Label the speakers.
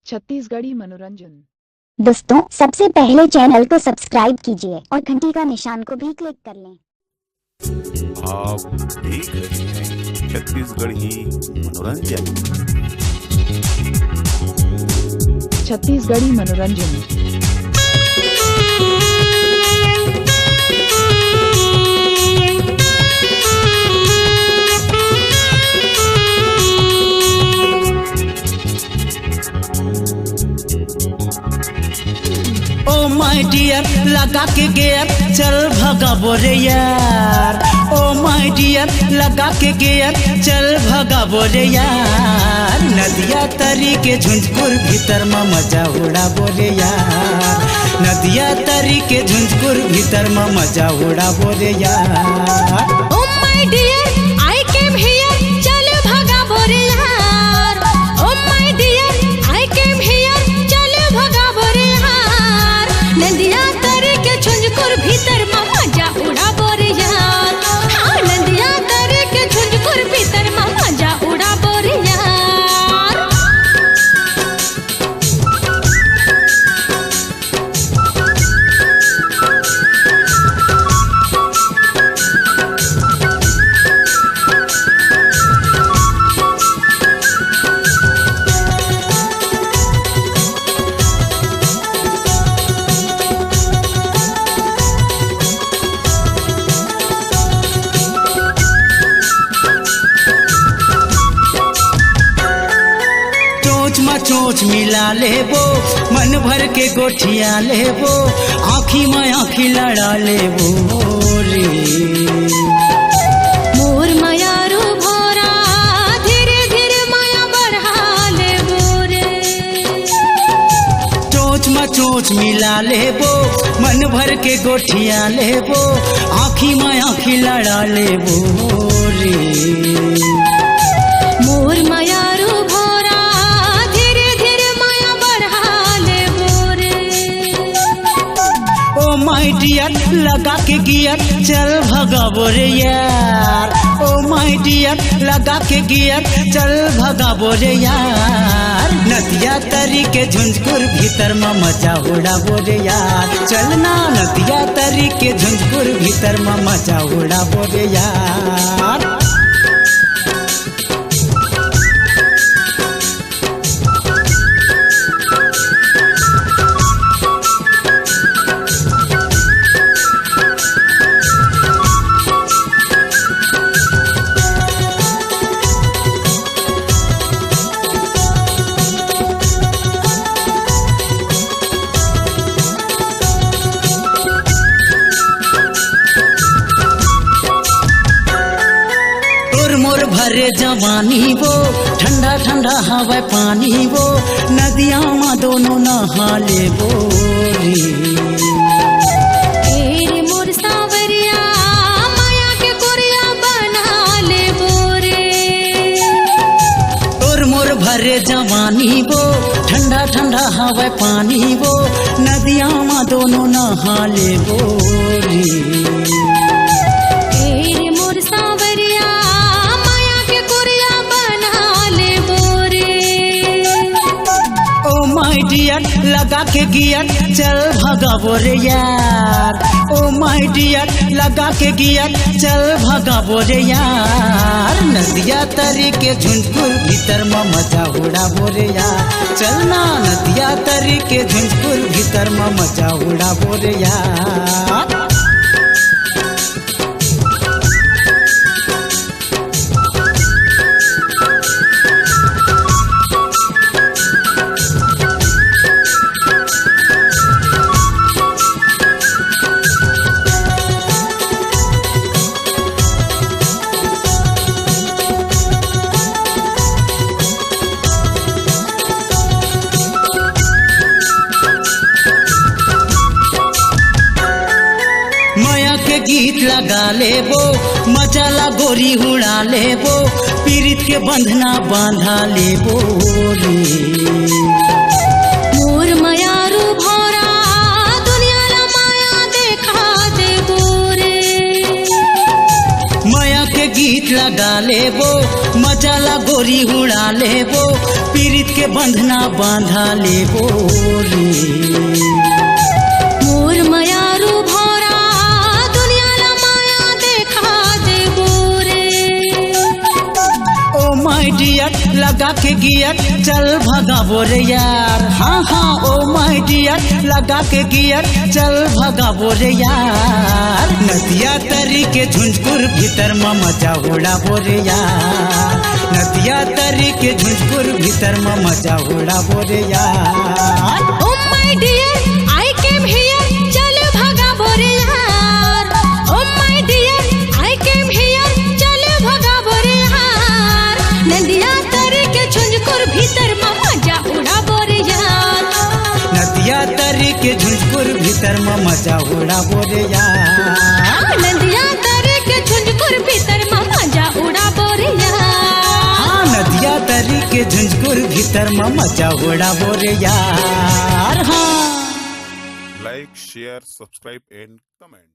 Speaker 1: छत्तीसगढ़ी मनोरंजन।
Speaker 2: दोस्तों, सबसे पहले चैनल को सब्सक्राइब कीजिए और घंटी का निशान को भी क्लिक कर लें।
Speaker 3: आप देख रहे हैं छत्तीसगढ़ी मनोरंजन।
Speaker 1: छत्तीसगढ़ी मनोरंजन।
Speaker 4: ओ माय डियर लगा के गियर चल भगा बोरे यार। ओ माय डियर लगा के गियर चल भगा बोरे यार। नदिया तरी के झुंझकुर भीतर में मजा उड़ा बोरे यार। नदिया तरी के झुंझकुर भीतर में मजा उड़ा बोरे यार।
Speaker 5: Oh my dear I came here चल भगा बोरे यार। Oh my dear I came here चल भगा बोरे यार। नदिया तरी के झुंझकुर भीतर में मजा उड़ा बोरे यार। हाँ, नदिया तरी के झुंझकुर भीतर में मजा उड़ा बोरे यार।
Speaker 4: चोच मिला लेबो मन भर के गोठिया लेबो। आँखी में आँखी लड़ा लेबो रे।
Speaker 5: मोर माया रू भोरा धीरे धीरे माया बढ़ा लेबो रे।
Speaker 4: चोच में चोच मिला लेबो मन भर के गोठिया लेबो। आँखी में आँखी लड़ा लेबो रे।
Speaker 5: मोर माया रू भोरा धीरे धीरे माया बढ़ा लेबो रे।
Speaker 4: ओ माय डियर लगा के गियर चल भगा बोरे यार। ओ माय डियर लगा के गियर चल भगा बोरे यार। नदिया तरी के झुंझकुर भीतर में मजा उड़ा बोरे यार। चलना नदिया तरी के झुंझकुर भीतर में मजा उड़ा बोरे यार। मोर भरे जवानी वो ठंडा ठंडा हवा पानी वो। नदिया में दोनों नहा लेबो रे।
Speaker 5: तेरे मोर सावरिया माया के कोरिया बना लेबो रे।
Speaker 4: तोर मोर भरे जवानी वो ठंडा ठंडा हवा पानी वो। नदिया में दोनों नहा लेबो रे।
Speaker 5: तेरे मोर सावरिया माया के कोरिया बना लेबो रे।
Speaker 4: ओ माय डियर लगा के गियर चल भगा बोरे यार। ओ माय डियर लगा के गियर चल भगा बोरे यार। नदिया तरी के झुंझकुर भीतर में मजा उड़ा बोरे यार। चलना नदिया तरी के झुंझकुर भीतर में मजा उड़ा बोरे यार। गीत लगा लेबो मचाला गोरी उड़ा लेबो। पीरित के बंधना बांधा लेबो रे।
Speaker 5: मोर माया रू भोरा दुनिया ला माया देखा देबो रे।
Speaker 4: माया के गीत हीट लगा लेबो मजाला गोरी उड़ा लेबो पीरित के बंधना बांधा लेबो रे
Speaker 5: मोर मयारू भौरा दुनिया ला माया देखा देबो रे
Speaker 4: ओ माय डियर लगा के गियर चल भगाबो रे यार हाँ हाँ ओ माय डियर लगा के गियर चल भगाबो रे यार नदिया तरी के झुंझकुर भीतर में मजा उड़ाबो रे यार नदिया तरी के झुंझकुर भीतर में मजा उड़ाबो रे यार
Speaker 5: oh my dear I came here चल भगाबो रे यार oh my dear I came here चल भगाबो रे यार नदिया तरी के झुंझकुर भीतर में मजा उड़ाबो रे यार
Speaker 4: नदिया तरी के झुंझकुर भीतर में मजा उड़ाबो रे यार
Speaker 5: नदिया तरी के झुंझकुर भीतर में मजा उड़ाबो रे यार
Speaker 4: नदिया तरी के झुंझकुर भीतर में मजा उड़ाबो रे यार हाँ
Speaker 3: Like, share, subscribe and comment.